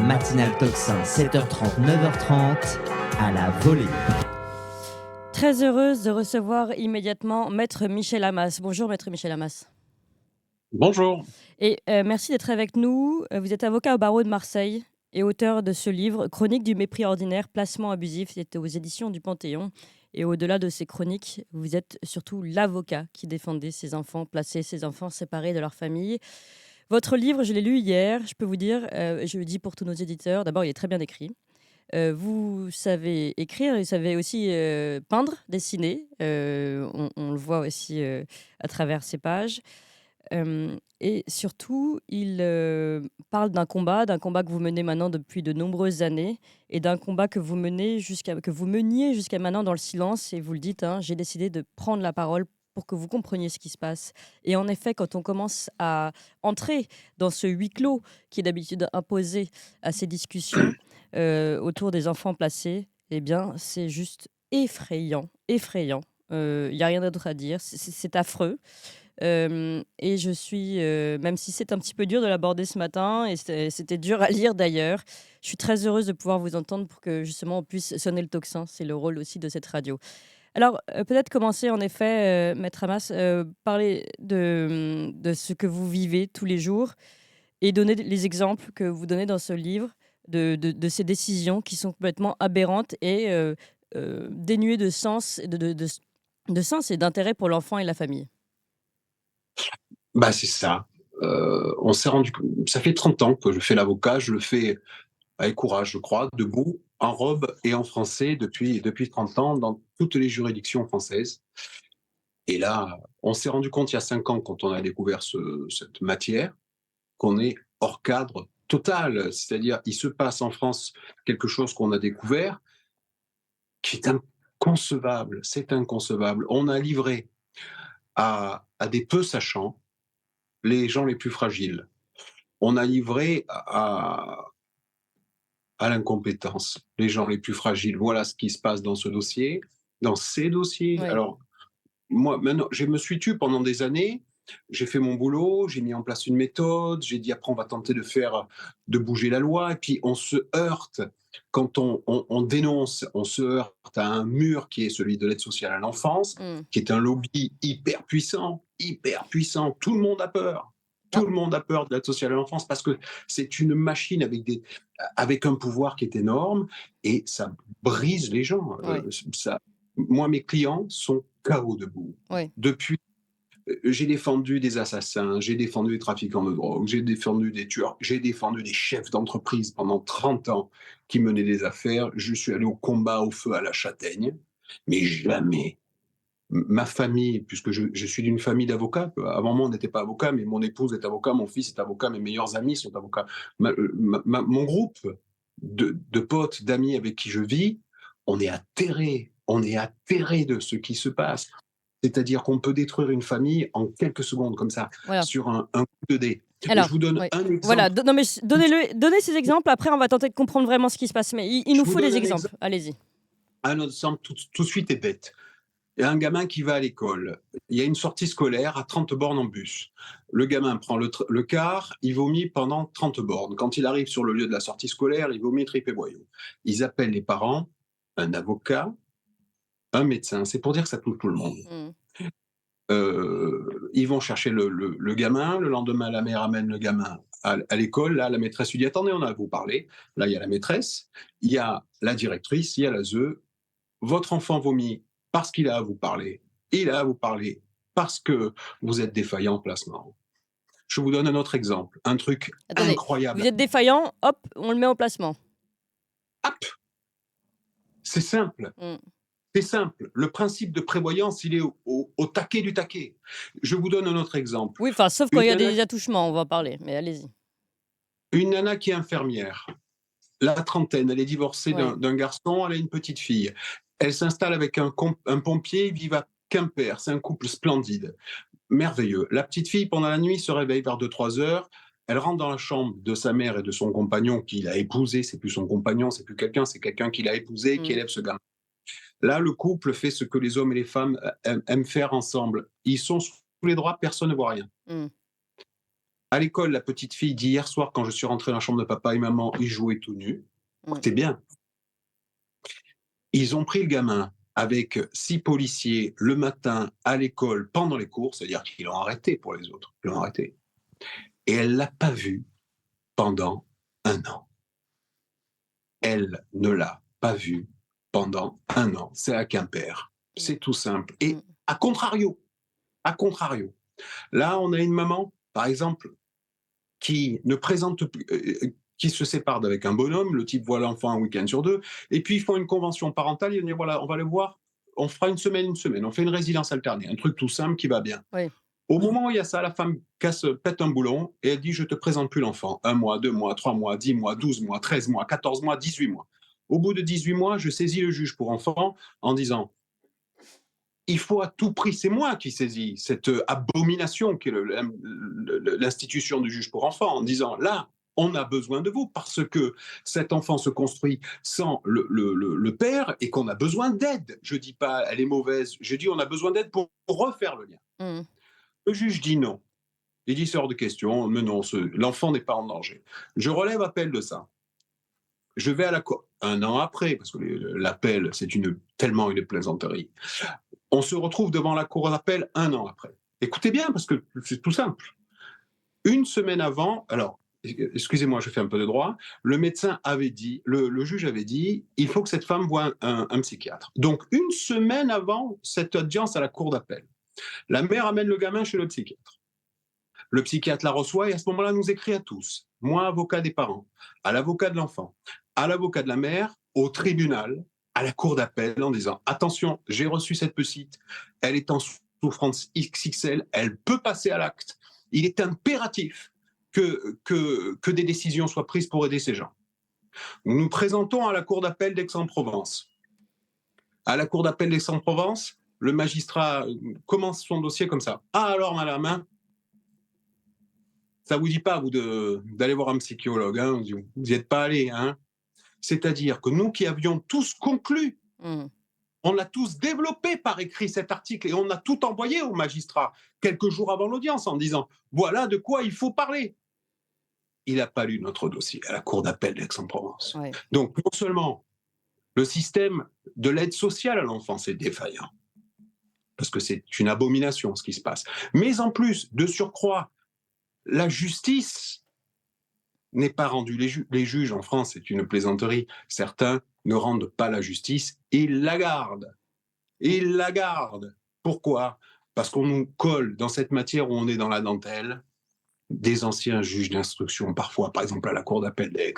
matinale Tocsin, 7h30, 9h30, à la volée. Très heureuse de recevoir immédiatement Maître Michel Amas. Bonjour Maître Michel Amas. Bonjour. Et merci d'être avec nous. Vous êtes avocat au barreau de Marseille et auteur de ce livre, Chronique du mépris ordinaire, placement abusif. C'était aux éditions du Panthéon. Et au-delà de ces chroniques, vous êtes surtout l'avocat qui défendait ces enfants placés, ces enfants séparés de leur famille. Votre livre, je l'ai lu hier, je peux vous dire, je le dis pour tous nos éditeurs, d'abord il est très bien écrit. Vous savez écrire, vous savez aussi peindre, dessiner. On le voit aussi à travers ces pages. Et surtout, il parle d'un combat que vous menez maintenant depuis de nombreuses années et d'un combat que vous meniez jusqu'à maintenant dans le silence. Et vous le dites, hein, j'ai décidé de prendre la parole pour que vous compreniez ce qui se passe. Et en effet, quand on commence à entrer dans ce huis clos qui est d'habitude imposé à ces discussions autour des enfants placés, eh bien, c'est juste effrayant. Il n'y a rien d'autre à dire. C'est affreux. Et je suis, même si c'est un petit peu dur de l'aborder ce matin, et c'était dur à lire d'ailleurs, je suis très heureuse de pouvoir vous entendre pour que justement on puisse sonner le tocsin. C'est le rôle aussi de cette radio. Alors, peut-être commencer en effet, Maître Amas, parler de ce que vous vivez tous les jours et donner les exemples que vous donnez dans ce livre de ces décisions qui sont complètement aberrantes et dénuées de sens, de sens et d'intérêt pour l'enfant et la famille. C'est ça. On s'est rendu ça fait 30 ans que je fais l'avocat, je le fais avec courage, je crois, debout, en robe et en français depuis 30 ans dans toutes les juridictions françaises. Et là, on s'est rendu compte il y a 5 ans quand on a découvert cette matière, qu'on est hors cadre total. C'est-à-dire, il se passe en France quelque chose qu'on a découvert qui est inconcevable, c'est inconcevable. On a livré à des peu sachants les gens les plus fragiles. On a livré à l'incompétence les gens les plus fragiles. Voilà ce qui se passe dans ce dossier, dans ces dossiers. Oui. Alors, moi, maintenant, je me suis tu pendant des années. J'ai fait mon boulot, j'ai mis en place une méthode, j'ai dit après on va tenter de bouger la loi, et puis on se heurte, quand on dénonce, on se heurte à un mur qui est celui de l'aide sociale à l'enfance, qui est un lobby hyper puissant, tout le monde a peur. Ah. Tout le monde a peur de l'aide sociale à l'enfance parce que c'est une machine avec un pouvoir qui est énorme et ça brise les gens. Ouais. Moi, mes clients sont KO debout. Ouais. Depuis, j'ai défendu des assassins, j'ai défendu des trafiquants de drogue, j'ai défendu des tueurs, j'ai défendu des chefs d'entreprise pendant 30 ans qui menaient des affaires. Je suis allé au combat, au feu, à la châtaigne, mais jamais ma famille, puisque je suis d'une famille d'avocats. Avant moi, on n'était pas avocat, mais mon épouse est avocat, mon fils est avocat, mes meilleurs amis sont avocats. Mon groupe de potes, d'amis avec qui je vis, on est atterrés de ce qui se passe. C'est-à-dire qu'on peut détruire une famille en quelques secondes, comme ça, Voilà. sur un coup de dé. Alors, Je vous donne ouais. un exemple. Voilà, donnez ces exemples, après on va tenter de comprendre vraiment ce qui se passe. Mais il nous faut des exemples, allez-y. Un exemple tout de suite est bête. Il y a un gamin qui va à l'école. Il y a une sortie scolaire à 30 bornes en bus. Le gamin prend le car, il vomit pendant 30 bornes. Quand il arrive sur le lieu de la sortie scolaire, il vomit tripes et boyaux. Ils appellent les parents, un avocat, un médecin. C'est pour dire que ça touche tout le monde. Ils vont chercher le gamin. Le lendemain, la mère amène le gamin à l'école. Là, la maîtresse lui dit « Attendez, on a à vous parler ». Là, il y a la maîtresse, il y a la directrice, il y a la ZEU. Votre enfant vomit parce qu'il a à vous parler. Il a à vous parler parce que vous êtes défaillant en placement. Je vous donne un autre exemple, un truc incroyable. Vous êtes défaillant, hop, on le met en placement. Hop, c'est simple. C'est simple. Le principe de prévoyance, il est au taquet du taquet. Je vous donne un autre exemple. Oui, enfin, sauf quand il y a des attouchements, on va en parler, mais allez-y. Une nana qui est infirmière, la trentaine, elle est divorcée d'un garçon, elle a une petite fille. Elle s'installe avec un pompier, ils vivent à Quimper, c'est un couple splendide, merveilleux. La petite fille, pendant la nuit, se réveille vers 2-3 heures, elle rentre dans la chambre de sa mère et de son compagnon qu'il a épousé, c'est plus son compagnon, c'est plus quelqu'un, c'est quelqu'un qu'il a épousé, qui élève ce gamin. Là, le couple fait ce que les hommes et les femmes aiment faire ensemble. Ils sont sous les draps, personne ne voit rien. À l'école, la petite fille dit hier soir, quand je suis rentré dans la chambre de papa et maman, il jouait tout nu. Mmh. Écoutez bien, ils ont pris le gamin avec 6 policiers le matin à l'école pendant les cours, c'est-à-dire qu'ils l'ont arrêté pour les autres, ils l'ont arrêté. Et elle l'a pas vu pendant 1 an. Elle ne l'a pas vu pendant 1 an. C'est à Quimper. C'est tout simple. Et Mmh. à contrario, là, on a une maman, par exemple, qui ne présente plus, qui se sépare d'avec un bonhomme, le type voit l'enfant un week-end sur 2, et puis ils font une convention parentale, ils disent voilà, on va le voir, on fera une semaine, on fait une résidence alternée, un truc tout simple qui va bien. Oui. Au moment où il y a ça, la femme pète un boulon et elle dit je te présente plus l'enfant. 1 mois, 2 mois, 3 mois, 10 mois, 12 mois, 13 mois, 14 mois, 18 mois. Au bout de 18 mois, je saisis le juge pour enfant en disant il faut à tout prix, c'est moi qui saisis cette abomination qui est l'institution du juge pour enfants, en disant là, on a besoin de vous parce que cet enfant se construit sans le père et qu'on a besoin d'aide. Je ne dis pas elle est mauvaise, je dis on a besoin d'aide pour refaire le lien. Mmh. Le juge dit non. Il dit c'est hors de question, mais non, l'enfant n'est pas en danger. Je relève appel de ça. Je vais à la cour. 1 an après, parce que l'appel, c'est tellement une plaisanterie. On se retrouve devant la cour d'appel 1 an après. Écoutez bien, parce que c'est tout simple. 1 semaine avant, alors, excusez-moi, je fais un peu de droit, le médecin avait dit, le juge avait dit, il faut que cette femme voie un psychiatre. Donc, 1 semaine avant cette audience à la cour d'appel, la mère amène le gamin chez le psychiatre. Le psychiatre la reçoit et à ce moment-là nous écrit à tous, moi avocat des parents, à l'avocat de l'enfant, à l'avocat de la mère, au tribunal, à la cour d'appel en disant attention, j'ai reçu cette petite, elle est en souffrance XXL, elle peut passer à l'acte. Il est impératif que des décisions soient prises pour aider ces gens. Nous nous présentons à la cour d'appel d'Aix-en-Provence. À la cour d'appel d'Aix-en-Provence, le magistrat commence son dossier comme ça. Ah alors madame, hein, ça vous dit pas vous d'aller voir un psychologue, hein, vous n'y êtes pas allé, hein. C'est-à-dire que nous qui avions tous conclu, on a tous développé par écrit cet article et on a tout envoyé au magistrat quelques jours avant l'audience en disant voilà de quoi il faut parler. Il n'a pas lu notre dossier à la cour d'appel d'Aix-en-Provence. Ouais. Donc non seulement le système de l'aide sociale à l'enfance est défaillant, parce que c'est une abomination ce qui se passe, mais en plus, de surcroît, la justice n'est pas rendue. Les juges en France, c'est une plaisanterie. Certains ne rendent pas la justice, ils la gardent. Ils la gardent. Pourquoi ? Parce qu'on nous colle dans cette matière où on est dans la dentelle des anciens juges d'instruction, parfois, par exemple à la cour d'appel d'Aix.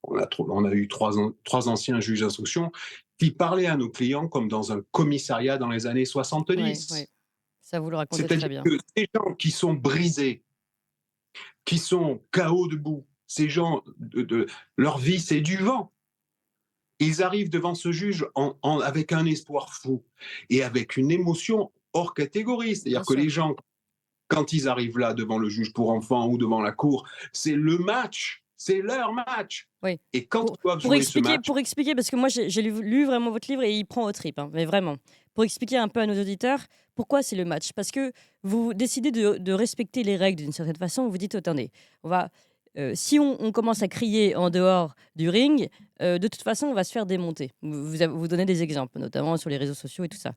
On a eu trois anciens juges d'instruction qui parlaient à nos clients comme dans un commissariat dans les années 70. Oui. Ça, vous le racontez très C'est-à-dire bien. que ces gens qui sont brisés, qui sont KO debout, ces gens, leur vie, c'est du vent. Ils arrivent devant ce juge avec un espoir fou et avec une émotion hors catégorie. C'est-à-dire que les gens, quand ils arrivent là devant le juge pour enfants ou devant la cour, c'est le match, c'est leur match. Oui. Et quand ils doivent jouer ce match... Pour expliquer, parce que moi j'ai lu vraiment votre livre et il prend aux tripes, hein, mais vraiment. Pour expliquer un peu à nos auditeurs, pourquoi c'est le match ? Parce que vous décidez de respecter les règles d'une certaine façon. Vous dites, attendez, si on commence à crier en dehors du ring, de toute façon, on va se faire démonter. Vous donnez des exemples, notamment sur les réseaux sociaux et tout ça.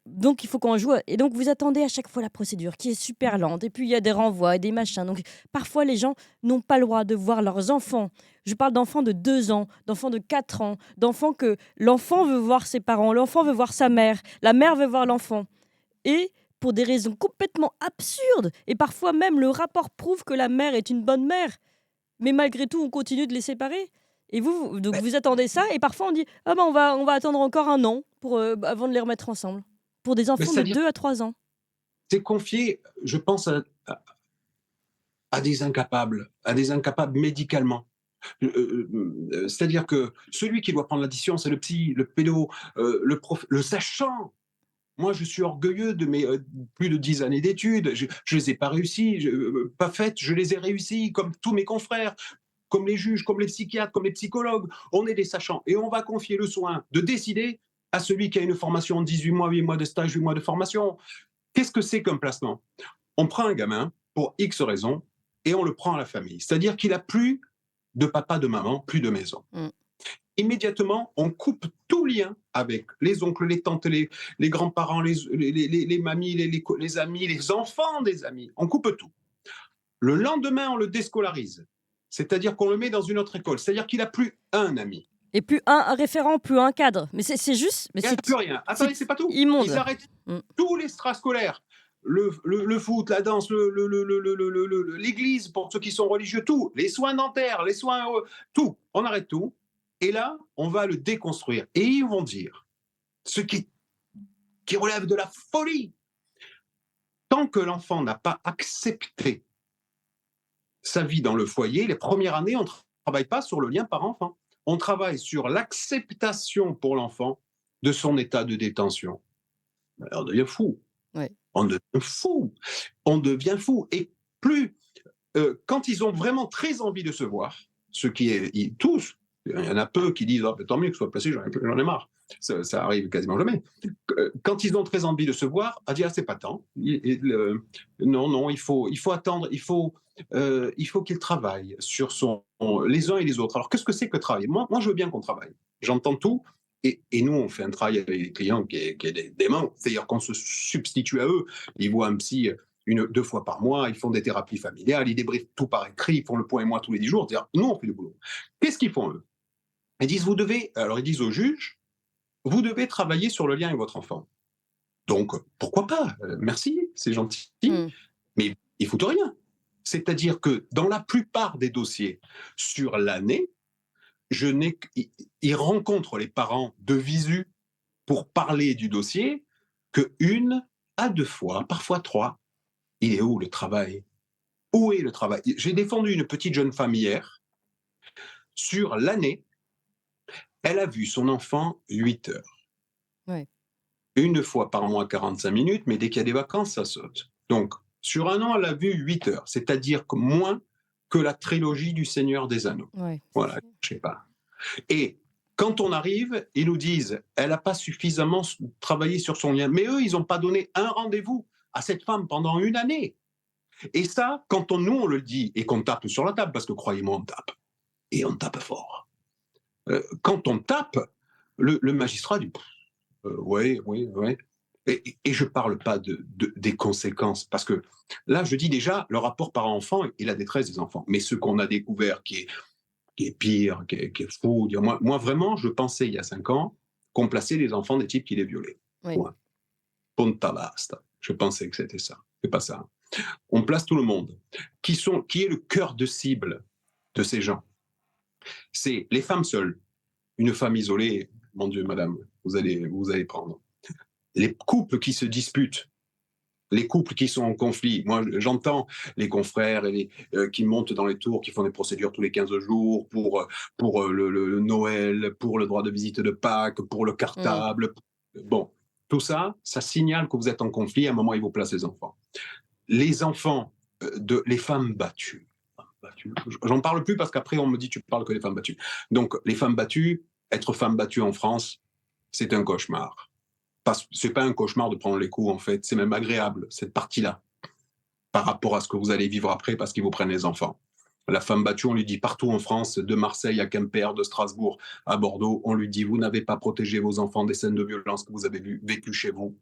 Donc, il faut qu'on joue. Et donc, vous attendez à chaque fois la procédure qui est super lente. Et puis, il y a des renvois et des machins. Donc, parfois, les gens n'ont pas le droit de voir leurs enfants. Je parle d'enfants de 2 ans, d'enfants de 4 ans, d'enfants que l'enfant veut voir ses parents, l'enfant veut voir sa mère, la mère veut voir l'enfant. Et pour des raisons complètement absurdes. Et parfois même, le rapport prouve que la mère est une bonne mère. Mais malgré tout, on continue de les séparer. Et donc vous attendez ça. Et parfois, on dit on va attendre encore 1 an avant de les remettre ensemble. Pour des enfants de 2 à 3 ans. C'est confié, je pense, à des incapables médicalement. C'est-à-dire que celui qui doit prendre la décision, c'est le psy, le pédo, le sachant. Moi, je suis orgueilleux de mes plus de 10 années d'études. Je ne les ai pas réussies, pas faites, je les ai réussies, comme tous mes confrères, comme les juges, comme les psychiatres, comme les psychologues. On est des sachants. Et on va confier le soin de décider à celui qui a une formation de 18 mois, 8 mois de stage, 8 mois de formation. Qu'est-ce que c'est comme placement ? On prend un gamin pour X raisons et on le prend à la famille. C'est-à-dire qu'il n'a plus de papa, de maman, plus de maison. Immédiatement, on coupe tout lien avec les oncles, les tantes, les grands-parents, les mamies, les amis, les enfants des amis. On coupe tout. Le lendemain, on le déscolarise. C'est-à-dire qu'on le met dans une autre école. C'est-à-dire qu'il n'a plus un ami. Et plus un référent, plus un cadre. Mais c'est juste... Mais Il n'y a plus rien. Attendez, c'est pas tout. immonde. Ils arrêtent tous les extrascolaires. Le foot, la danse, l'église pour ceux qui sont religieux, tout. Les soins dentaires, les soins... tout. On arrête tout. Et là, on va le déconstruire. Et ils vont dire ce qui relève de la folie. Tant que l'enfant n'a pas accepté sa vie dans le foyer, les premières années, on ne travaille pas sur le lien parent-enfant. On travaille sur l'acceptation pour l'enfant de son état de détention. On devient fou. Ouais. On devient fou. On devient fou. Et plus, quand ils ont vraiment très envie de se voir, ce qui est tous, il y en a peu qui disent tant mieux que ce soit placé, j'en ai marre. Ça arrive quasiment jamais. Quand ils ont très envie de se voir, à dire c'est pas temps. Non, il faut attendre. Il faut qu'ils travaillent sur les uns et les autres. Alors qu'est-ce que c'est que travailler ? Moi, je veux bien qu'on travaille. J'entends tout. Et nous, on fait un travail avec les clients qui est dément. C'est-à-dire qu'on se substitue à eux. Ils voient un psy 2 fois par mois, ils font des thérapies familiales, ils débriefent tout par écrit, ils font le point et moi tous les 10 jours. C'est-à-dire, nous, on fait le boulot. Qu'est-ce qu'ils font, eux ? Ils disent, ils disent au juge, vous devez travailler sur le lien avec votre enfant. Donc, pourquoi pas ? Merci, c'est gentil. Mais ils foutent rien. C'est-à-dire que dans la plupart des dossiers sur l'année, ils rencontrent les parents de visu pour parler du dossier que 1 à 2 fois, parfois 3. Il est où le travail ? Où est le travail ? J'ai défendu une petite jeune femme hier. Sur l'année, elle a vu son enfant 8 heures. Ouais. 1 fois par mois, 45 minutes, mais dès qu'il y a des vacances, ça saute. Donc, sur 1 an, elle a vu 8 heures, c'est-à-dire que moins que la trilogie du Seigneur des Anneaux. Ouais. Voilà, je sais pas. Et quand on arrive, ils nous disent, elle n'a pas suffisamment travaillé sur son lien. Mais eux, ils n'ont pas donné un rendez-vous à cette femme pendant 1 année. Et ça, quand nous, on le dit et qu'on tape sur la table, parce que croyez-moi, on tape. Et on tape fort. Quand on tape, le magistrat dit oui. Et je ne parle pas des conséquences, parce que là, je dis déjà, le rapport parent-enfant et la détresse des enfants. Mais ce qu'on a découvert qui est pire, qui est fou, moi, vraiment, je pensais il y a 5 ans qu'on plaçait les enfants des types qui les violaient. Oui. Punta basta. Je pensais que c'était ça. C'est pas ça. On place tout le monde. Qui est le cœur de cible de ces gens ? C'est les femmes seules. Une femme isolée, mon Dieu, madame, vous allez prendre. Les couples qui se disputent, les couples qui sont en conflit. Moi, j'entends les confrères qui montent dans les tours, qui font des procédures tous les 15 jours pour le Noël, pour le droit de visite de Pâques, pour le cartable. Bon, tout ça, ça signale que vous êtes en conflit. À un moment, il vous place les enfants. Les enfants, les femmes battues. J'en parle plus parce qu'après, on me dit tu parles que des femmes battues. Donc, les femmes battues, être femme battue en France, c'est un cauchemar. C'est pas un cauchemar de prendre les coups, en fait. C'est même agréable, cette partie-là, par rapport à ce que vous allez vivre après parce qu'ils vous prennent les enfants. La femme battue, on lui dit partout en France, de Marseille à Quimper, de Strasbourg à Bordeaux, on lui dit vous n'avez pas protégé vos enfants des scènes de violence que vous avez vécues chez vous.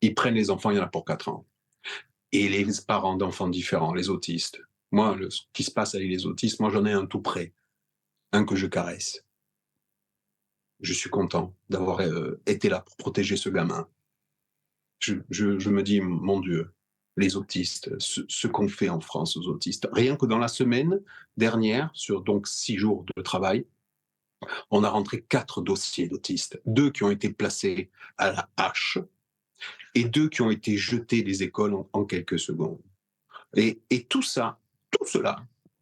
Ils prennent les enfants, il y en a pour 4 ans. Et les parents d'enfants différents, les autistes. Moi, ce qui se passe avec les autistes, moi j'en ai un tout près, un que je caresse. Je suis content d'avoir été là pour protéger ce gamin. Je me dis, mon Dieu, les autistes, ce qu'on fait en France aux autistes. Rien que dans la semaine dernière, sur donc 6 jours de travail, on a rentré 4 dossiers d'autistes. 2 qui ont été placés à la hache et 2 qui ont été jetés des écoles en quelques secondes. Et tout cela,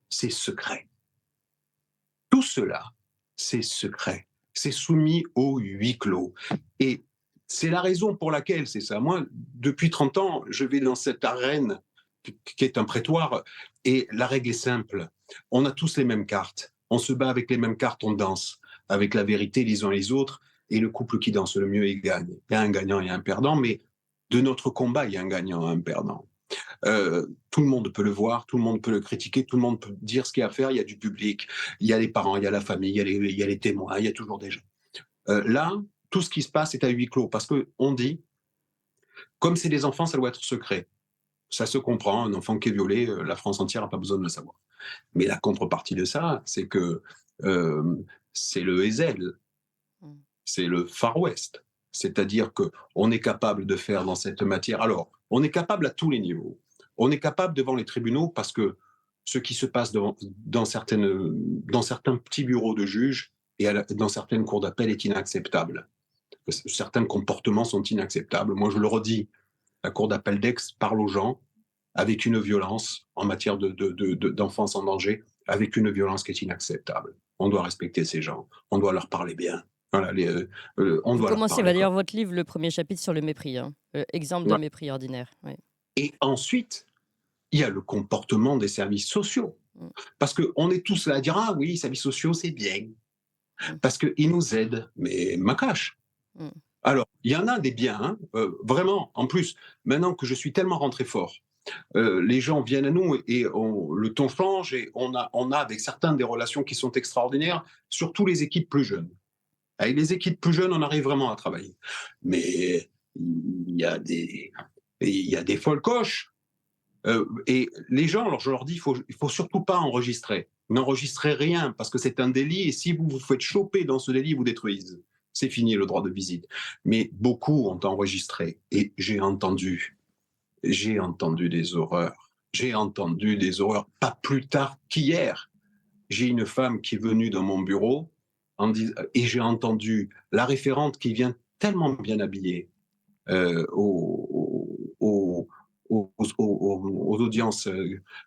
c'est secret. Tout cela, c'est secret. C'est soumis au huis clos. Et c'est la raison pour laquelle c'est ça. Moi, depuis 30 ans, je vais dans cette arène qui est un prétoire, et la règle est simple. On a tous les mêmes cartes. On se bat avec les mêmes cartes, on danse avec la vérité les uns et les autres, et le couple qui danse le mieux, il gagne. Il y a un gagnant et un perdant, mais de notre combat, il y a un gagnant et un perdant. Tout le monde peut le voir, tout le monde peut le critiquer, tout le monde peut dire ce qu'il y a à faire. Il y a du public, il y a les parents, il y a la famille, il y a les témoins, il y a toujours des gens. Là, tout ce qui se passe est à huis clos parce qu'on dit, comme c'est des enfants, ça doit être secret. Ça se comprend, un enfant qui est violé, la France entière n'a pas besoin de le savoir. Mais la contrepartie de ça, c'est que c'est le Ezel, Mm. c'est le Far West. C'est-à-dire qu'on est capable de faire dans cette matière. Alors, on est capable à tous les niveaux. On est capable devant les tribunaux parce que ce qui se passe dans certains petits bureaux de juges et dans certaines cours d'appel est inacceptable. Certains comportements sont inacceptables. Moi, je le redis, la cour d'appel d'Aix parle aux gens avec une violence en matière d'enfance en danger, avec une violence qui est inacceptable. On doit respecter ces gens, on doit leur parler bien. Voilà, on Vous doit leur commencez parler. d'ailleurs votre livre, le premier chapitre sur le mépris, hein. Exemple de Ouais. mépris ordinaire. Ouais. Et ensuite, il y a le comportement des services sociaux. Mm. Parce qu'on est tous là à dire, ah oui, les services sociaux, c'est bien. Parce qu'ils nous aident. Mais ma cache. Mm. Alors, il y en a des biens, hein, vraiment. En plus, maintenant que je suis tellement rentré fort, les gens viennent à nous et le ton change et on a avec certains des relations qui sont extraordinaires, surtout les équipes plus jeunes. Avec les équipes plus jeunes, on arrive vraiment à travailler. Mais il y a des folles coches. Et les gens, alors je leur dis, il faut surtout pas enregistrer. N'enregistrez rien parce que c'est un délit et si vous vous faites choper dans ce délit, vous détruisez. C'est fini le droit de visite. Mais beaucoup ont enregistré et j'ai entendu des horreurs. J'ai entendu des horreurs, pas plus tard qu'hier. J'ai une femme qui est venue dans mon bureau et j'ai entendu la référente qui vient tellement bien habillée aux audiences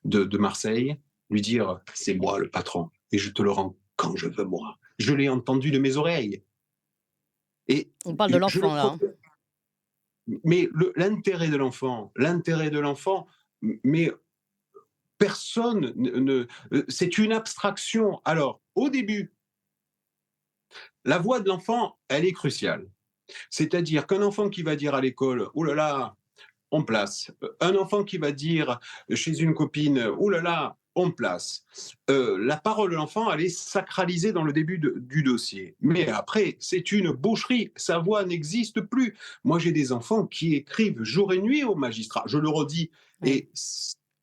de Marseille, lui dire « c'est moi le patron et je te le rends quand je veux moi ». Je l'ai entendu de mes oreilles. Et On parle de l'enfant là. Hein. Mais l'intérêt de l'enfant, mais personne c'est une abstraction. Alors, au début, la voix de l'enfant, elle est cruciale. C'est-à-dire qu'un enfant qui va dire à l'école, oh là là, on place. Un enfant qui va dire chez une copine, oh là là, on place. La parole de l'enfant, elle est sacralisée dans le début du dossier. Mais après, c'est une boucherie. Sa voix n'existe plus. Moi, j'ai des enfants qui écrivent jour et nuit au magistrat. Je le redis. Oui. Et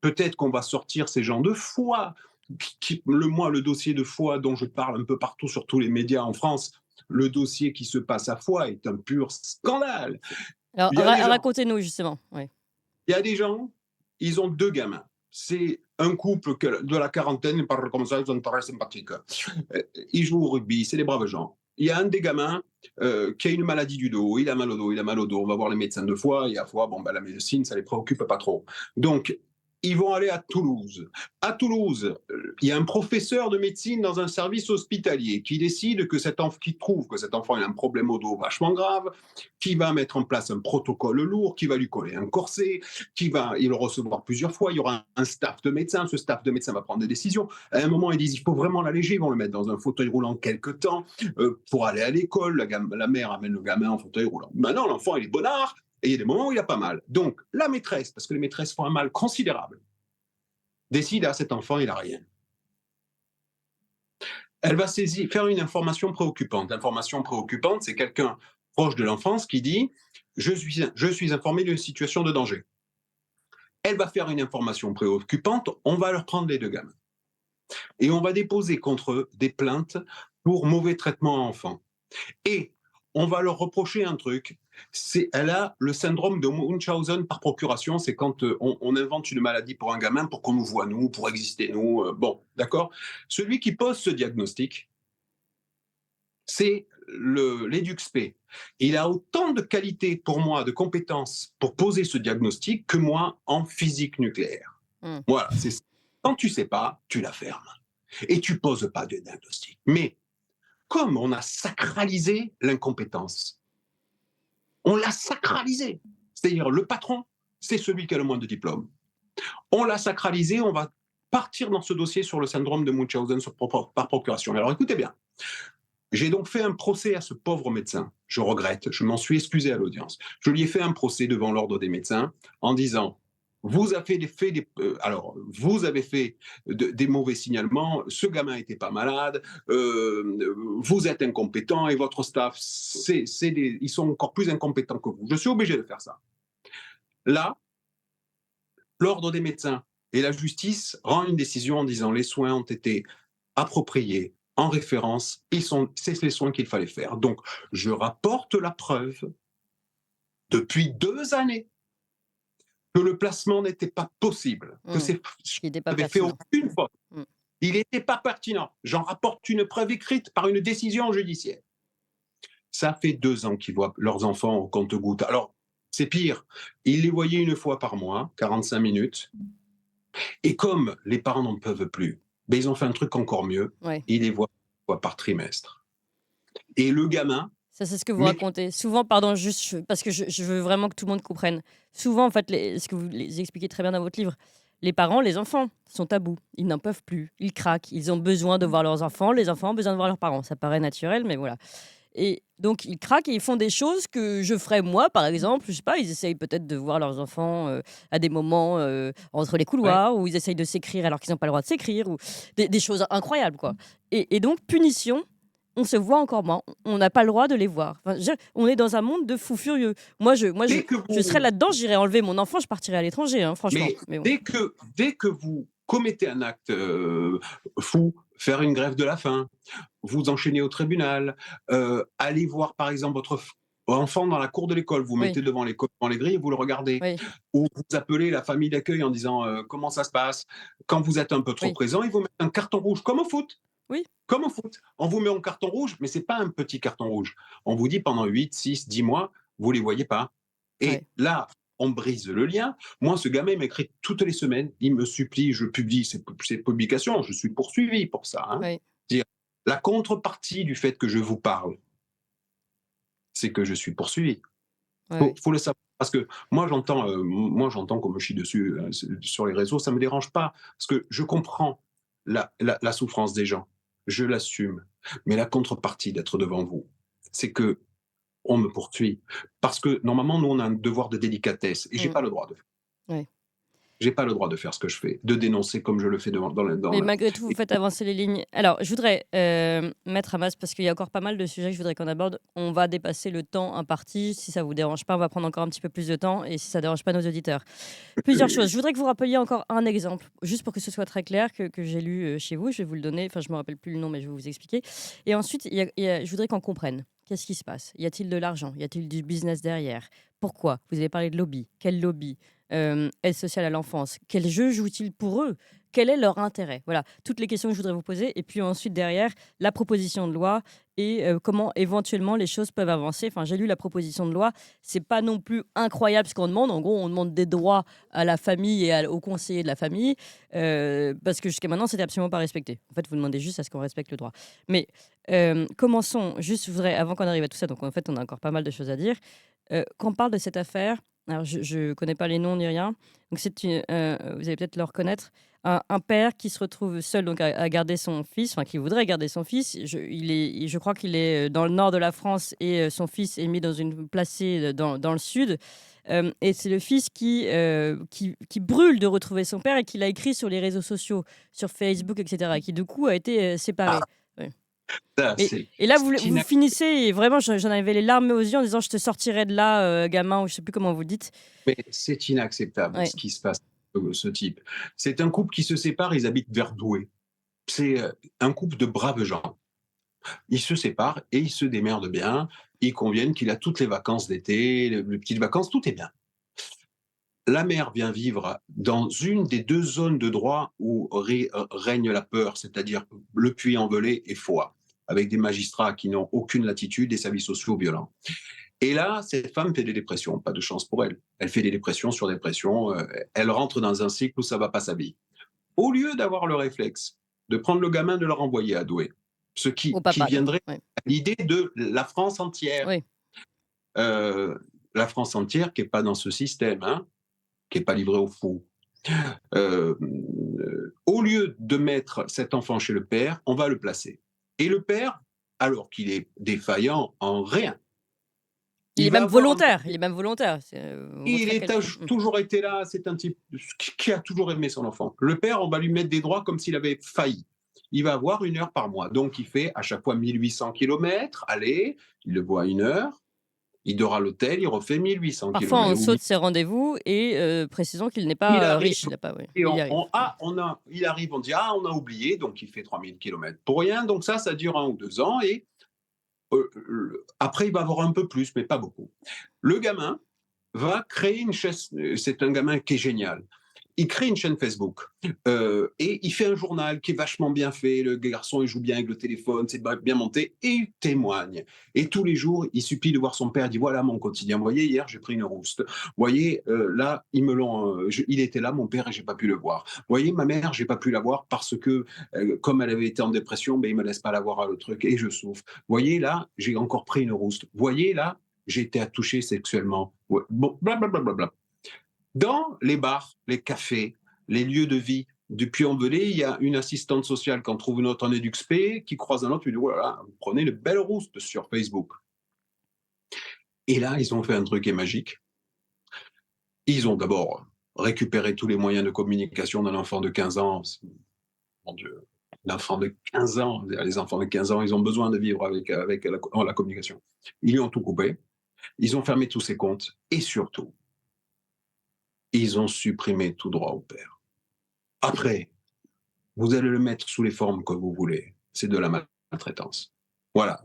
peut-être qu'on va sortir ces gens de foi. Le dossier de foi dont je parle un peu partout sur tous les médias en France, le dossier qui se passe à foi est un pur scandale. Alors, racontez-nous justement. Oui. Il y a des gens, ils ont 2 gamins. C'est un couple de la quarantaine, ils parlent comme ça, ils sont très sympathiques. Ils jouent au rugby, c'est des braves gens. Il y a un des gamins qui a une maladie du dos, il a mal au dos, on va voir les médecins de foie, et à foie, la médecine, ça les préoccupe pas trop. Donc, ils vont aller à Toulouse. À Toulouse, il y a un professeur de médecine dans un service hospitalier qui décide qui trouve que cet enfant a un problème au dos vachement grave, qui va mettre en place un protocole lourd, qui va lui coller un corset, il va le recevoir plusieurs fois, il y aura un staff de médecins, ce staff de médecins va prendre des décisions. À un moment, ils disent il faut vraiment l'alléger, ils vont le mettre dans un fauteuil roulant quelque temps pour aller à l'école, la mère amène le gamin en fauteuil roulant. Maintenant, l'enfant, il est bonnard, et il y a des moments où il a pas mal. Donc, la maîtresse, parce que les maîtresses font un mal considérable, décide à cet enfant, il n'a rien. Elle va faire une information préoccupante. L'information préoccupante, c'est quelqu'un proche de l'enfance qui dit je suis informé d'une situation de danger. Elle va faire une information préoccupante, on va leur prendre les 2 gamins. Et on va déposer contre eux des plaintes pour mauvais traitement à enfants. Et on va leur reprocher un truc, elle a le syndrome de Munchausen par procuration, c'est quand on invente une maladie pour un gamin pour qu'on nous voit nous, pour exister nous, bon, d'accord. Celui qui pose ce diagnostic, c'est l'EduxP. Il a autant de qualités pour moi, de compétences pour poser ce diagnostic que moi en physique nucléaire. Voilà, c'est ça. Quand tu sais pas, tu la fermes. Et tu poses pas de diagnostic. Mais comme on a sacralisé l'incompétence, on l'a sacralisé. C'est-à-dire le patron, c'est celui qui a le moins de diplômes. On l'a sacralisé, on va partir dans ce dossier sur le syndrome de Munchausen par procuration. Alors écoutez bien, j'ai donc fait un procès à ce pauvre médecin. Je regrette, je m'en suis excusé à l'audience. Je lui ai fait un procès devant l'ordre des médecins en disant vous avez vous avez fait des mauvais signalements, ce gamin n'était pas malade, vous êtes incompétent et votre staff, ils sont encore plus incompétents que vous. Je suis obligé de faire ça. Là, l'ordre des médecins et la justice rend une décision en disant les soins ont été appropriés, en référence, c'est les soins qu'il fallait faire. Donc, je rapporte la preuve depuis 2 années que le placement n'était pas possible, que Qui n'était pas j'avais fait pertinent. aucune faute. Mmh. Il n'était pas pertinent. J'en rapporte une preuve écrite par une décision judiciaire. Ça fait 2 ans qu'ils voient leurs enfants au compte-gouttes. Alors, c'est pire. Ils les voyaient une fois par mois, 45 minutes. Et comme les parents n'en peuvent plus, ben ils ont fait un truc encore mieux. Ouais. Ils les voient une fois par trimestre. Et le gamin, Ça, c'est ce que vous mais racontez. Souvent, pardon, parce que je veux vraiment que tout le monde comprenne. Souvent, en fait, ce que vous expliquez très bien dans votre livre, les parents, les enfants sont à bout. Ils n'en peuvent plus. Ils craquent. Ils ont besoin de voir leurs enfants. Les enfants ont besoin de voir leurs parents. Ça paraît naturel, mais voilà. Et donc, ils craquent et ils font des choses que je ferais moi, par exemple. Je sais pas, ils essayent peut-être de voir leurs enfants à des moments entre les ouais, couloirs, ou ils essayent de s'écrire alors qu'ils n'ont pas le droit de s'écrire, ou des choses incroyables, quoi. Et donc, punition, on se voit encore moins. On n'a pas le droit de les voir. Enfin, on est dans un monde de fous furieux. dès que Je serais vous là-dedans, j'irais enlever mon enfant, je partirais à l'étranger, hein, franchement. Mais Mais bon. dès que vous commettez un acte fou, faire une grève de la faim, vous enchaînez au tribunal, allez voir par exemple votre enfant dans la cour de l'école, vous Oui, mettez devant l'école, devant les grilles et vous le regardez, oui, ou vous appelez la famille d'accueil en disant comment ça se passe. Quand vous êtes un peu trop oui, présent, ils vous mettent un carton rouge, comme au foot. oui, Comme au foot. On vous met en carton rouge, mais c'est pas un petit carton rouge. On vous dit pendant 8, 6, 10 mois, vous les voyez pas. ouais, Et là, on brise le lien. Moi, ce gamin m'écrit toutes les semaines, il me supplie, je publie ces publications, je suis poursuivi pour ça. Hein. oui, Dire, la contrepartie du fait que je vous parle, c'est que je suis poursuivi. ouais, ouais. Faut le savoir. Parce que moi j'entends qu'on me chie dessus sur les réseaux, ça me dérange pas, parce que je comprends la souffrance des gens, je l'assume. Mais la contrepartie d'être devant vous, c'est que on me poursuit. Parce que normalement, nous, on a un devoir de délicatesse, et j'ai Mm, pas le droit de ouais. j'ai pas le droit de faire ce que je fais, de dénoncer comme je le fais dans Mais le. malgré tout, vous Et faites avancer les lignes. Alors, je voudrais mettre à masse, parce qu'il y a encore pas mal de sujets que je voudrais qu'on aborde. On va dépasser le temps imparti. Si ça vous dérange pas, on va prendre encore un petit peu plus de temps. Et si ça dérange pas nos auditeurs. Plusieurs choses. Je voudrais que vous rappeliez encore un exemple, juste pour que ce soit très clair, que j'ai lu chez vous. Je vais vous le donner. Enfin, je me rappelle plus le nom, mais je vais vous expliquer. Et ensuite, je voudrais qu'on comprenne. Qu'est-ce qui se passe? Y a-t-il de l'argent? Y a-t-il du business derrière? Pourquoi? Vous avez parlé de lobby. Quel lobby? Aide sociale à l'enfance. Quel jeu jouent-ils pour eux? Quel est leur intérêt? Voilà, toutes les questions que je voudrais vous poser. Et puis ensuite, derrière, la proposition de loi et comment éventuellement les choses peuvent avancer. Enfin, j'ai lu la proposition de loi. C'est pas non plus incroyable ce qu'on demande. En gros, on demande des droits à la famille et aux conseillers de la famille, parce que jusqu'à maintenant, c'était absolument pas respecté. En fait, vous demandez juste à ce qu'on respecte le droit. Mais commençons. Juste, je voudrais, avant qu'on arrive à tout ça, donc en fait, on a encore pas mal de choses à dire. Quand on parle de cette affaire, alors je connais pas les noms ni rien, donc vous allez peut-être le reconnaître, un père qui se retrouve seul donc à garder son fils, enfin qui voudrait garder son fils. Je crois qu'il est dans le nord de la France et son fils est mis dans une placée dans le sud. Et c'est le fils qui brûle de retrouver son père et qui l'a écrit sur les réseaux sociaux, sur Facebook, etc. Et qui du coup a été ah, séparé. Ouais. ça, Et là, c'est vous finissez, et vraiment, j'en avais les larmes aux yeux en disant je te sortirai de là, gamin, ou je sais plus comment vous dites. Mais c'est inacceptable Ouais, ce qui se passe, ce type. C'est un couple qui se sépare, ils habitent vers Douai. C'est un couple de braves gens. Ils se séparent et ils se démerdent bien. Ils conviennent qu'il a toutes les vacances d'été, les petites vacances, tout est bien. La mère vient vivre dans une des 2 zones de droit où règne la peur, c'est-à-dire le Puy-en-Velay et Foix, avec des magistrats qui n'ont aucune latitude, des services sociaux violents. Et là, cette femme fait des dépressions, pas de chance pour elle. Elle fait des dépressions sur dépressions, elle rentre dans un cycle où ça va pas sa vie. Au lieu d'avoir le réflexe de prendre le gamin, de le renvoyer à Douai, ce au qui papa, quoi. viendrait Ouais, à l'idée de la France entière. ouais, La France entière qui n'est pas dans ce système, hein, qui n'est pas livrée aux fous. Euh, Au lieu de mettre cet enfant chez le père, on va le placer. Et le père, alors qu'il est défaillant en rien, Il est va même avoir un volontaire, il est même volontaire. Vous il montrez à est quel point. toujours été là, c'est un type qui a toujours aimé son enfant. Le père, on va lui mettre des droits comme s'il avait failli. Il va avoir 1 heure par mois. Donc, il fait à chaque fois 1800 kilomètres. Allez, il le voit 1 heure. Il dort à l'hôtel, il refait 1800 Parfois, on kilomètres. saute ses rendez-vous et précisons qu'il n'est Il pas arrive, riche. Il a pas, oui, et il y arrive. il arrive, on dit, ah, on a oublié, donc il fait 3000 kilomètres pour rien. Donc ça dure 1 ou 2 ans. Et après, il va avoir un peu plus, mais pas beaucoup. Le gamin va créer une chaîne. C'est un gamin qui est génial. Il crée une chaîne Facebook et il fait un journal qui est vachement bien fait. Le garçon, il joue bien avec le téléphone, c'est bien monté et il témoigne. Et tous les jours, il suffit de voir son père. Il dit voilà mon quotidien. Vous voyez, hier, j'ai pris une rouste. Vous voyez, là, il était là, mon père, et j'ai pas pu le voir. Vous voyez, ma mère, j'ai pas pu la voir parce que comme elle avait été en dépression, ben, il me laisse pas la voir à le truc et je souffre. Vous voyez, là, j'ai encore pris une rouste. Vous voyez, là, j'ai été touché sexuellement. Ouais. Bon, blablabla. Dans les bars, les cafés, les lieux de vie du Puy-en-Velay, il y a une assistante sociale qui en trouve une autre en EduxP, qui croise un autre, lui dit voilà, vous prenez une belle rouste sur Facebook. Et là, ils ont fait un truc qui est magique. Ils ont d'abord récupéré tous les moyens de communication d'un enfant de 15 ans. Mon Dieu, l'enfant de 15 ans, les enfants de 15 ans, ils ont besoin de vivre avec la communication. Ils lui ont tout coupé, ils ont fermé tous ses comptes et surtout, ils ont supprimé tout droit au père. Après, vous allez le mettre sous les formes que vous voulez. C'est de la maltraitance. Voilà,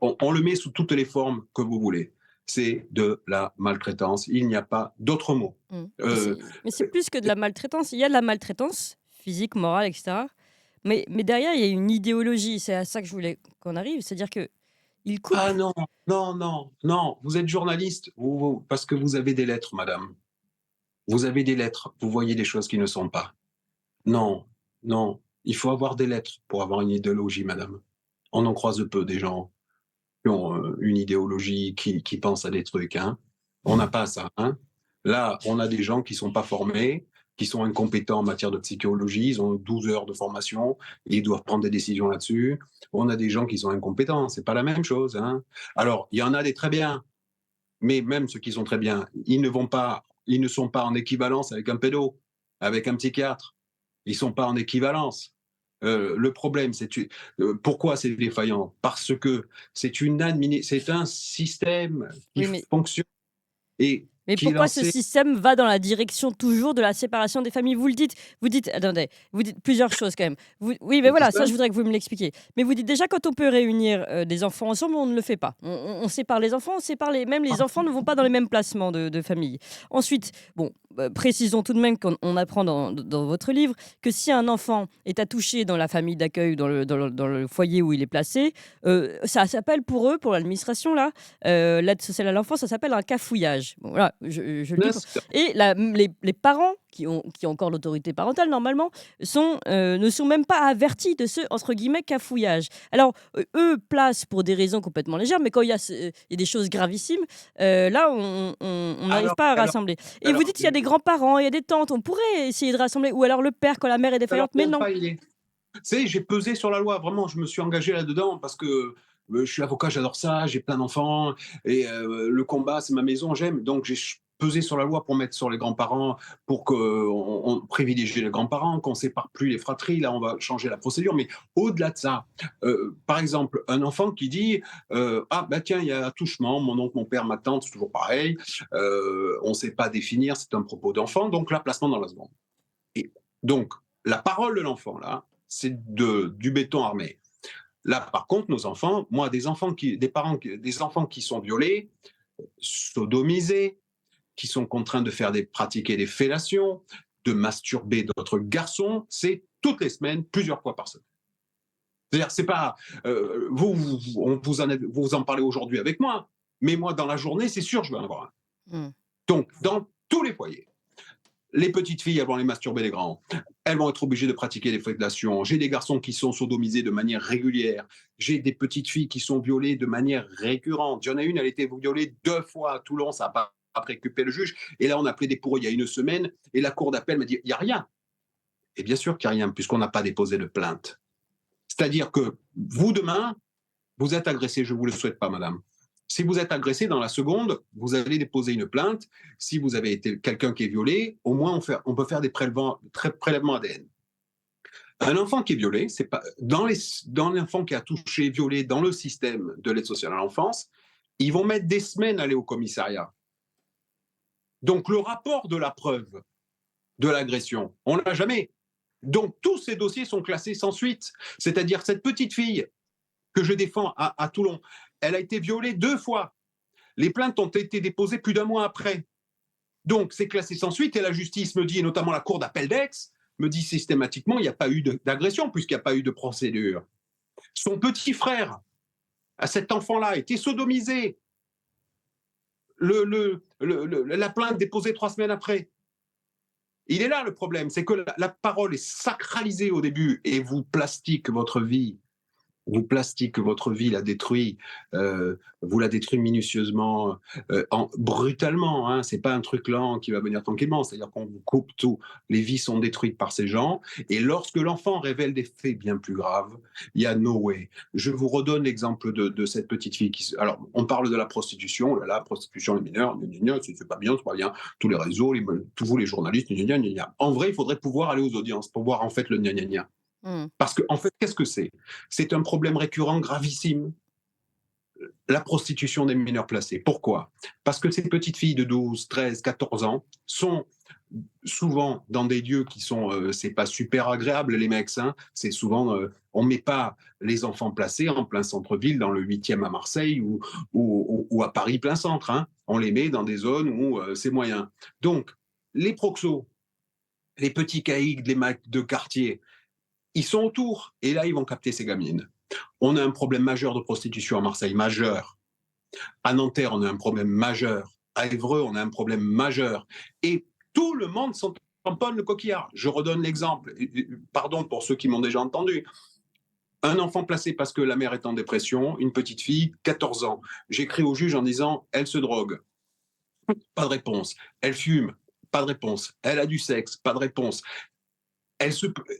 on le met sous toutes les formes que vous voulez. C'est de la maltraitance. Il n'y a pas d'autre mot. Mais c'est plus que de la maltraitance. Il y a de la maltraitance physique, morale, etc. Mais derrière, il y a une idéologie. C'est à ça que je voulais qu'on arrive. C'est-à-dire que il coupe. Ah non, non, non, non. Vous êtes journaliste parce que vous avez des lettres, madame. Vous avez des lettres. Vous voyez des choses qui ne sont pas. Non, non. Il faut avoir des lettres pour avoir une idéologie, madame. On en croise peu des gens qui ont une idéologie, qui pensent à des trucs. Hein. On n'a pas ça. Hein. Là, on a des gens qui ne sont pas formés, qui sont incompétents en matière de psychologie. Ils ont 12 heures de formation, et ils doivent prendre des décisions là-dessus. On a des gens qui sont incompétents. Ce n'est pas la même chose. Hein. Alors, il y en a des très bien, mais même ceux qui sont très bien, ils ne sont pas en équivalence avec un pédo, avec un psychiatre. Ils ne sont pas en équivalence. Le problème, pourquoi c'est défaillant? Parce que c'est un système qui fonctionne et mais qui est pourquoi ce lancé. système va dans la direction toujours de la séparation des familles? Vous dites, attendez, vous dites plusieurs choses quand même. Oui, mais voilà, ça je voudrais que vous me l'expliquiez. Mais vous dites déjà quand on peut réunir des enfants ensemble, on ne le fait pas. On sépare les enfants, même les enfants ne vont pas dans les mêmes placements de famille. Ensuite, bon, précisons tout de même qu'on apprend dans votre livre que si un enfant est attouché dans la famille d'accueil, dans le foyer où il est placé, ça s'appelle pour eux, pour l'administration là, l'aide sociale à l'enfance, ça s'appelle un cafouillage. Bon, voilà, je le dis. Et les parents qui ont encore l'autorité parentale normalement ne sont même pas avertis de ce entre guillemets cafouillage. Alors eux placent pour des raisons complètement légères, mais quand il y a des choses gravissimes, là on n'arrive pas à rassembler. Et vous dites qu'il y a des grands-parents, il y a des tantes, on pourrait essayer de rassembler, ou alors le père quand la mère est défaillante, mais non. J'ai pesé sur la loi, vraiment, je me suis engagé là-dedans parce que je suis avocat, j'adore ça, j'ai plein d'enfants et le combat, c'est ma maison, j'aime. Donc j'ai pesé sur la loi pour mettre sur les grands-parents, pour qu'on privilégie les grands-parents, qu'on ne sépare plus les fratries. Là, on va changer la procédure. Mais au-delà de ça, par exemple, un enfant qui dit ah, bah tiens, il y a attouchement, mon oncle, mon père, ma tante, c'est toujours pareil, on ne sait pas définir, c'est un propos d'enfant, donc là, placement dans la seconde. Et donc, la parole de l'enfant, là, c'est du béton armé. Là, par contre, nos enfants, moi, des enfants qui sont violés, sodomisés, qui sont contraints de pratiquer des fellations, de masturber d'autres garçons, c'est toutes les semaines, plusieurs fois par semaine. C'est-à-dire, c'est pas vous en parlez aujourd'hui avec moi, mais moi, dans la journée, c'est sûr, je vais en avoir un. Donc, dans tous les foyers, les petites filles, elles vont les masturber les grands. Elles vont être obligées de pratiquer des fellations. J'ai des garçons qui sont sodomisés de manière régulière. J'ai des petites filles qui sont violées de manière récurrente. Il y en a une, elle a été violée 2 fois à Toulon, ça n'a pas préoccupé le juge. Et là, on a plaidé pour eux il y a 1 semaine. Et la cour d'appel m'a dit, il n'y a rien. Et bien sûr qu'il n'y a rien, puisqu'on n'a pas déposé de plainte. C'est-à-dire que vous, demain, vous êtes agressé, je ne vous le souhaite pas, madame. Si vous êtes agressé dans la seconde, vous allez déposer une plainte. Si vous avez été quelqu'un qui est violé, au moins on peut faire des prélèvements ADN. Un enfant qui est violé, c'est pas dans l'enfant qui a touché, violé dans le système de l'aide sociale à l'enfance, ils vont mettre des semaines à aller au commissariat. Donc le rapport de la preuve de l'agression, on l'a jamais. Donc tous ces dossiers sont classés sans suite. C'est-à-dire cette petite fille que je défends à Toulon, elle a été violée 2 fois. Les plaintes ont été déposées plus d'1 mois après. Donc c'est classé sans suite et la justice me dit, et notamment la cour d'appel d'Aix, me dit systématiquement il n'y a pas eu d'agression puisqu'il n'y a pas eu de procédure. Son petit frère, à cet enfant-là, a été sodomisé. La plainte déposée 3 semaines après. Il est là le problème, c'est que la parole est sacralisée au début et vous plastiquez votre vie. La détruit, vous la détruit minutieusement, brutalement. Hein. C'est pas un truc lent qui va venir tranquillement. C'est-à-dire qu'on vous coupe tout. Les vies sont détruites par ces gens. Et lorsque l'enfant révèle des faits bien plus graves, il y a no way. Je vous redonne l'exemple de cette petite fille alors, on parle de la prostitution. La prostitution des mineurs, c'est pas bien, c'est pas bien. Tous les réseaux, tous vous les journalistes, En vrai, il faudrait pouvoir aller aux audiences pour voir en fait le gna gna gna. Parce que, en fait, qu'est-ce que c'est? C'est un problème récurrent gravissime, la prostitution des mineurs placés. Pourquoi? Parce que ces petites filles de 12, 13, 14 ans sont souvent dans des lieux qui sont, c'est pas super agréable les mecs, hein. C'est souvent, on met pas les enfants placés en plein centre-ville, dans le 8e à Marseille ou à Paris plein centre, hein. On les met dans des zones où c'est moyen. Donc, les proxos, les petits caïds, les mecs de quartier, ils sont autour et là, ils vont capter ces gamines. On a un problème majeur de prostitution à Marseille, majeur. À Nanterre, on a un problème majeur. À Évreux, on a un problème majeur. Et tout le monde s'en tamponne le coquillard. Je redonne l'exemple. Pardon pour ceux qui m'ont déjà entendu. Un enfant placé parce que la mère est en dépression, une petite fille, 14 ans. J'écris au juge en disant, elle se drogue. Pas de réponse. Elle fume. Pas de réponse. Elle a du sexe. Pas de réponse.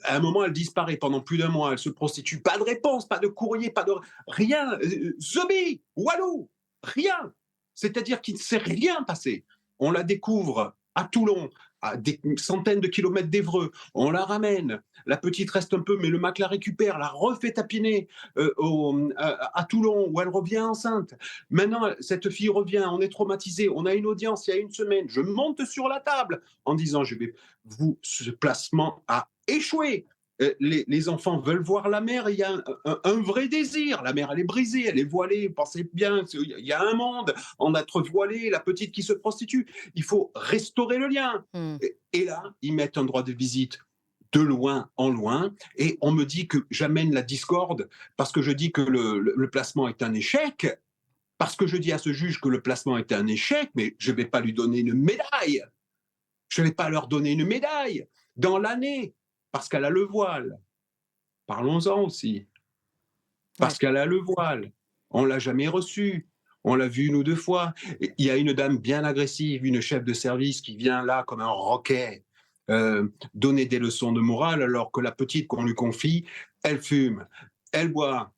À un moment, elle disparaît pendant plus d'1 mois, elle se prostitue. Pas de réponse, pas de courrier, pas de rien. Zombie, Walou, rien. C'est-à-dire qu'il ne s'est rien passé. On la découvre à Toulon, à des centaines de kilomètres d'Évreux. On la ramène. La petite reste un peu, mais le Mac la récupère, la refait tapiner à Toulon, où elle revient enceinte. Maintenant, cette fille revient, on est traumatisé. On a une audience il y a 1 semaine. Je monte sur la table en disant, ce placement a échoué. Les enfants veulent voir la mère, il y a un vrai désir. La mère, elle est brisée, elle est voilée, pensez bien, il y a un monde en être voilée, la petite qui se prostitue. Il faut restaurer le lien. Et là, ils mettent un droit de visite de loin en loin, et on me dit que j'amène la discorde parce que je dis que le placement est un échec, parce que je dis à ce juge que le placement est un échec, mais je ne vais pas lui donner une médaille. Je ne vais pas leur donner une médaille dans l'année, parce qu'elle a le voile. Parlons-en aussi. Parce qu'elle a le voile. On ne l'a jamais reçue. On l'a vue 1 ou 2 fois. Il y a une dame bien agressive, une chef de service qui vient là comme un roquet donner des leçons de morale, alors que la petite qu'on lui confie, elle fume, elle boit,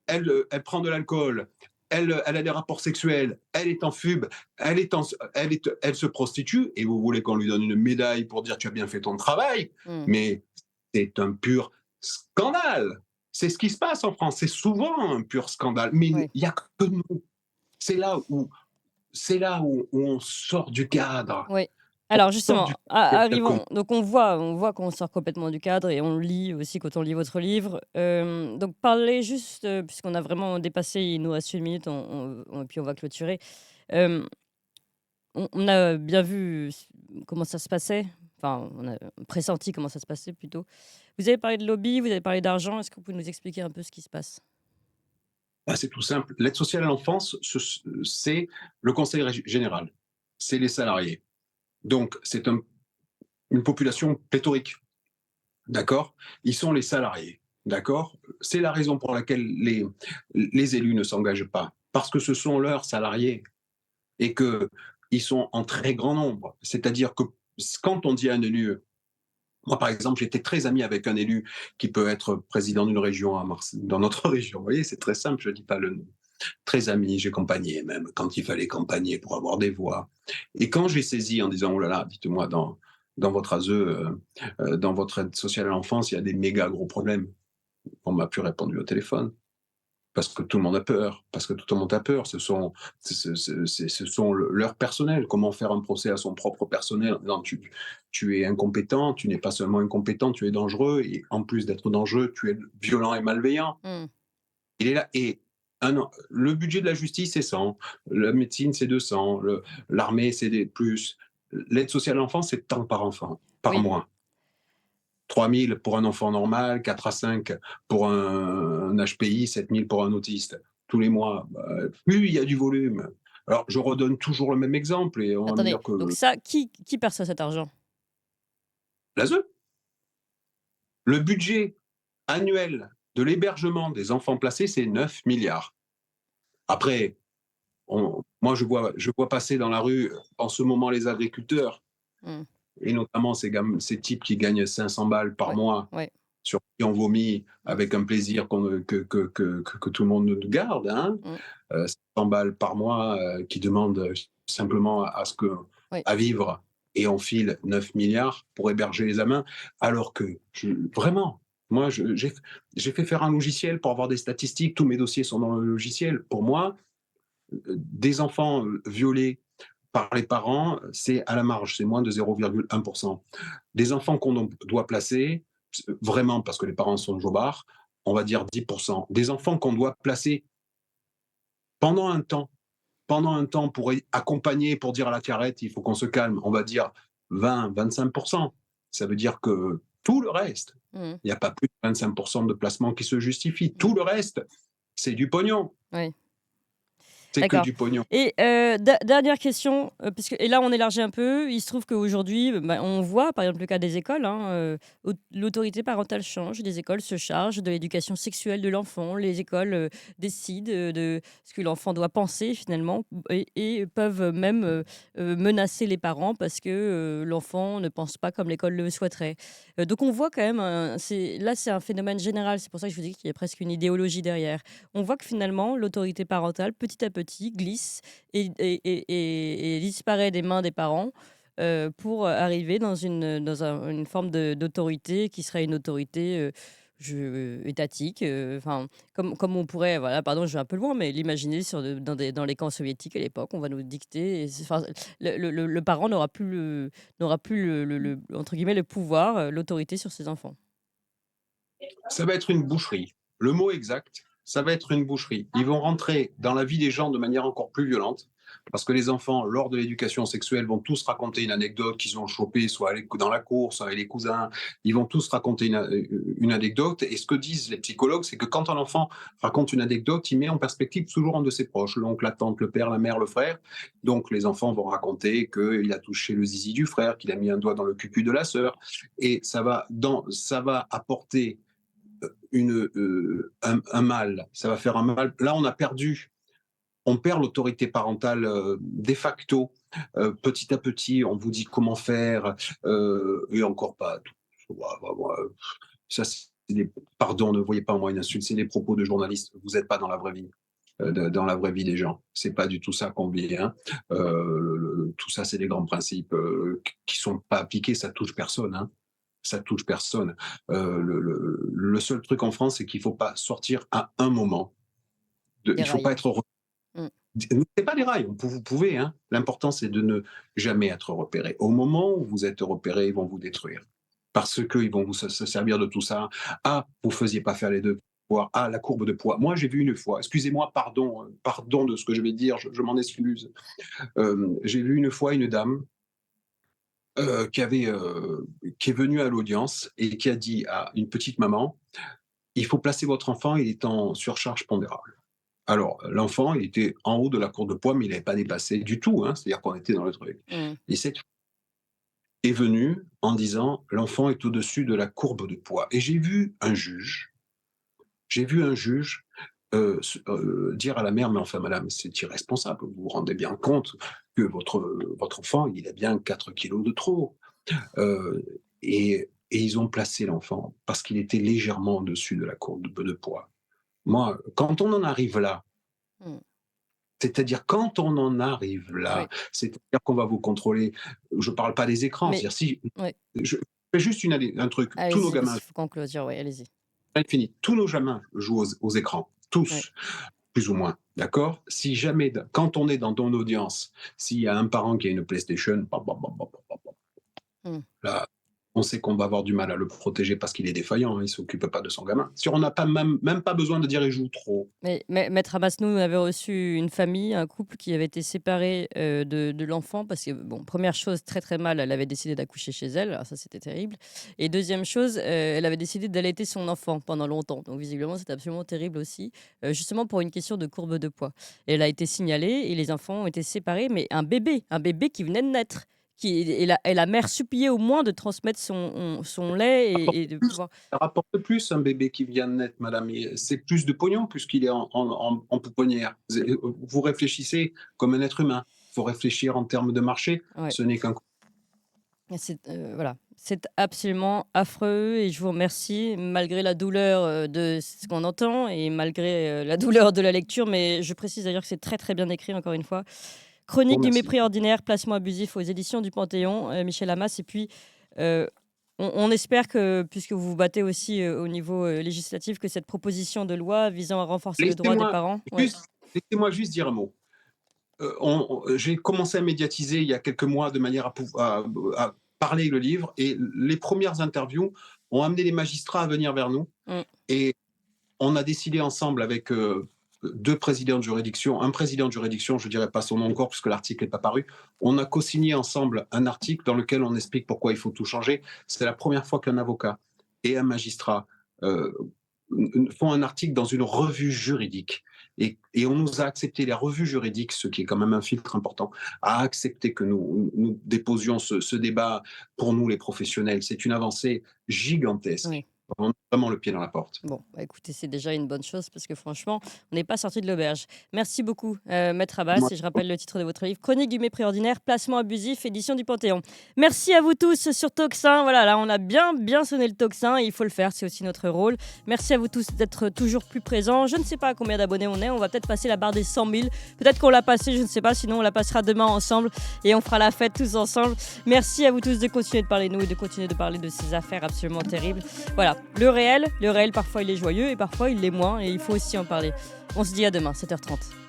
elle prend de l'alcool, elle a des rapports sexuels, elle est en fube, elle se prostitue, et vous voulez qu'on lui donne une médaille pour dire tu as bien fait ton travail, mais c'est un pur scandale. C'est ce qui se passe en France, c'est souvent un pur scandale, mais il n'y a que nous. C'est là où on sort du cadre. Oui. Alors justement, arrivons. Donc on voit qu'on sort complètement du cadre et on le lit aussi quand on lit votre livre. Donc parlez juste, puisqu'on a vraiment dépassé, il nous reste 1 minute, et puis on va clôturer. On a bien vu comment ça se passait. Enfin, on a pressenti comment ça se passait plutôt. Vous avez parlé de lobby, vous avez parlé d'argent. Est-ce que vous pouvez nous expliquer un peu ce qui se passe? C'est tout simple. L'aide sociale à l'enfance, c'est le conseil général, c'est les salariés. Donc, c'est une population pléthorique, d'accord? Ils sont les salariés, d'accord? C'est la raison pour laquelle les élus ne s'engagent pas, parce que ce sont leurs salariés et qu'ils sont en très grand nombre. C'est-à-dire que quand on dit à un élu, moi par exemple, j'étais très ami avec un élu qui peut être président d'une région dans notre région, vous voyez, c'est très simple, je ne dis pas le nom. très ami, j'ai campagné même quand il fallait campagner pour avoir des voix. Et quand j'ai saisi en disant: «Oh là là, dites-moi dans votre ASE, dans votre aide sociale à l'enfance, il y a des méga gros problèmes». On m'a plus répondu au téléphone. Parce que tout le monde a peur, parce que tout le monde a peur. Ce sont leurs personnels. Comment faire un procès à son propre personnel? Non, tu es incompétent, tu n'es pas seulement incompétent, tu es dangereux, et en plus d'être dangereux, tu es violent et malveillant. Mmh. Il est là, et le budget de la justice, c'est 100, la médecine, c'est 200, l'armée, c'est des plus. L'aide sociale à l'enfance, c'est tant par enfant, par Oui. mois. 3 000 pour un enfant normal, 4 à 5 pour un HPI, 7 000 pour un autiste, tous les mois. Bah, plus il y a du volume. Alors, je redonne toujours le même exemple, et on va me Attendez, dire que donc ça, qui perçoit cet argent? l'ASE, le budget annuel de l'hébergement des enfants placés, c'est 9 milliards. Après, moi, je vois passer dans la rue en ce moment les agriculteurs, Mmh. et notamment ces types qui gagnent 500 balles par Ouais, mois, ouais. sur qui on vomit Mmh. avec un plaisir que tout le monde nous garde, hein. Mmh. 100 balles par mois, qui demandent simplement Oui. à vivre, et on file 9 milliards pour héberger les gamins, alors que vraiment, moi, j'ai fait faire un logiciel pour avoir des statistiques, tous mes dossiers sont dans le logiciel. Pour moi, des enfants violés par les parents, c'est à la marge, c'est moins de 0,1%. Des enfants qu'on doit placer, vraiment parce que les parents sont jobards, on va dire 10%. Des enfants qu'on doit placer pendant un temps, pour accompagner, pour dire à la Tiarette, il faut qu'on se calme, on va dire 20-25%. Ça veut dire que tout le reste, Mmh. il n'y a pas plus de 25% de placements qui se justifient. Tout Mmh. le reste, c'est du pognon. Oui. C'est que D'accord. du pognon. Et dernière question, puisque et là on élargit un peu. Il se trouve qu'aujourd'hui, bah, on voit par exemple le cas des écoles, hein, l'autorité parentale change, les écoles se chargent de l'éducation sexuelle de l'enfant, les écoles, décident, de ce que l'enfant doit penser finalement, et peuvent même, menacer les parents parce que, l'enfant ne pense pas comme l'école le souhaiterait. Donc on voit quand même c'est un phénomène général, c'est pour ça que je vous dis qu'il y a presque une idéologie derrière. On voit que finalement, l'autorité parentale, petit à petit, glisse et disparaît des mains des parents, pour arriver dans une forme d'autorité qui serait une autorité étatique. Enfin, comme on pourrait, voilà, pardon, je vais un peu loin, mais l'imaginer dans les camps soviétiques à l'époque, on va nous dicter. Enfin, le parent n'aura plus entre guillemets, le pouvoir, l'autorité sur ses enfants. Ça va être une boucherie. Le mot exact, ça va être une boucherie. Ils vont rentrer dans la vie des gens de manière encore plus violente, parce que les enfants, lors de l'éducation sexuelle, vont tous raconter une anecdote qu'ils ont chopée, soit dans la cour, soit avec les cousins. Ils vont tous raconter une anecdote. Et ce que disent les psychologues, c'est que quand un enfant raconte une anecdote, il met en perspective toujours un de ses proches, l'oncle, la tante, le père, la mère, le frère. Donc les enfants vont raconter qu'il a touché le zizi du frère, qu'il a mis un doigt dans le cucu de la sœur. Et ça va apporter un mal, ça va faire un mal. Là, on perd l'autorité parentale de facto. Petit à petit, on vous dit comment faire, et encore pas tout. Ça, pardon, ne voyez pas en moi une insulte, c'est des propos de journalistes. Vous n'êtes pas dans la vraie vie. Dans la vraie vie des gens. C'est pas du tout ça qu'on vit, hein. Tout ça, c'est des grands principes qui sont pas appliqués, ça touche personne, hein. Ça touche personne. Le seul truc en France, c'est qu'il faut pas sortir à un moment. Des Il faut pas rails. être. Mmh. C'est pas des rails, vous pouvez, hein. L'important, c'est de ne jamais être repéré. Au moment où vous êtes repéré, ils vont vous détruire. Parce qu'ils vont se servir de tout ça. Ah, vous faisiez pas faire les devoirs. Ah, la courbe de poids. Moi, j'ai vu une fois, excusez-moi, pardon de ce que je vais dire, je m'en excuse. J'ai vu une fois une dame qui est venue à l'audience et qui a dit à une petite maman: il faut placer votre enfant, il est en surcharge pondérale. Alors, l'enfant, il était en haut de la courbe de poids, mais il n'avait pas dépassé du tout, hein, c'est-à-dire qu'on était dans le truc. Mmh. Et cette fille est venue en disant: l'enfant est au-dessus de la courbe de poids. Et j'ai vu un juge dire à la mère: mais enfin, madame, c'est irresponsable, vous vous rendez bien compte que votre enfant, il a bien 4 kilos de trop. Et ils ont placé l'enfant parce qu'il était légèrement au-dessus de la courbe de poids. Moi, quand on en arrive là, Mmh. C'est-à-dire quand on en arrive là, Oui. c'est-à-dire qu'on va vous contrôler, je ne parle pas des écrans, Mais c'est-à-dire si oui. je fais juste un truc, tous nos Allez-y, parce gamins, qu'il faut qu'on clôture, oui, allez-y. fini, tous nos gamins jouent aux écrans, Oui. tous, plus ou moins, d'accord? Si jamais, quand on est dans ton audience, s'il y a un parent qui a une PlayStation, Mmh. là, on sait qu'on va avoir du mal à le protéger parce qu'il est défaillant, hein, il ne s'occupe pas de son gamin. Si on n'a pas même pas besoin de dire il joue trop. Mais Maître Abbas, nous, on avait reçu une famille, un couple qui avait été séparé de l'enfant parce que, bon, première chose, très très mal, elle avait décidé d'accoucher chez elle, alors ça c'était terrible. Et deuxième chose, elle avait décidé d'allaiter son enfant pendant longtemps. Donc visiblement, c'était absolument terrible aussi, justement pour une question de courbe de poids. Et elle a été signalée et les enfants ont été séparés, mais un bébé qui venait de naître. Et la mère suppliait au moins de transmettre son lait et de pouvoir. Ça rapporte plus un bébé qui vient de naître, madame. C'est plus de pognon puisqu'il est en pouponnière. Vous réfléchissez comme un être humain. Il faut réfléchir en termes de marché. Ouais. Ce n'est qu'un. Voilà, c'est absolument affreux et je vous remercie malgré la douleur, de ce qu'on entend et malgré, la douleur de la lecture, mais je précise d'ailleurs que c'est très, très bien écrit encore une fois. Bon, Chronique du merci. mépris ordinaire, placement abusif aux éditions du Panthéon, Michel Amas et puis, heu, on espère que puisque vous vous battez aussi, au niveau, législatif, que cette proposition de loi visant à renforcer le droit des Laissez-moi parents ouais, juste, laissez-moi juste dire un mot. J'ai commencé à médiatiser il y a quelques mois de manière à parler le livre et les premières interviews ont amené les magistrats à venir vers nous mmh, et on a décidé ensemble avec 2 présidents de juridiction, un président de juridiction, je ne dirais pas son nom encore puisque l'article n'est pas paru. On a co-signé ensemble un article dans lequel on explique pourquoi il faut tout changer. C'est la première fois qu'un avocat et un magistrat euh, font un article dans une revue juridique. Et on nous a accepté, les revues juridiques, ce qui est quand même un filtre important, a accepté que nous déposions ce débat pour nous les professionnels. C'est une avancée oui. gigantesque. On a vraiment le pied dans la porte. Bon, bah, écoutez, c'est déjà une bonne chose parce que franchement, on n'est pas sorti de l'auberge. Merci beaucoup, Maître Abbas. Moi, Et je rappelle le titre de votre livre, Chronique du mépris ordinaire, placement abusif, édition du Panthéon. Merci à vous tous sur Tocsin. Voilà, là, on a bien sonné le tocsin. Il faut le faire, c'est aussi notre rôle. Merci à vous tous d'être toujours plus présents. Je ne sais pas à combien d'abonnés on est. On va peut-être passer la barre des 100 000. Peut-être qu'on l'a passé, je ne sais pas. Sinon, on la passera demain ensemble et on fera la fête tous ensemble. Merci à vous tous de continuer de parler de nous et de continuer de parler de ces affaires absolument terribles. Voilà, le réel, parfois il est joyeux et parfois il l'est moins et il faut aussi en parler. On se dit à demain, 7h30.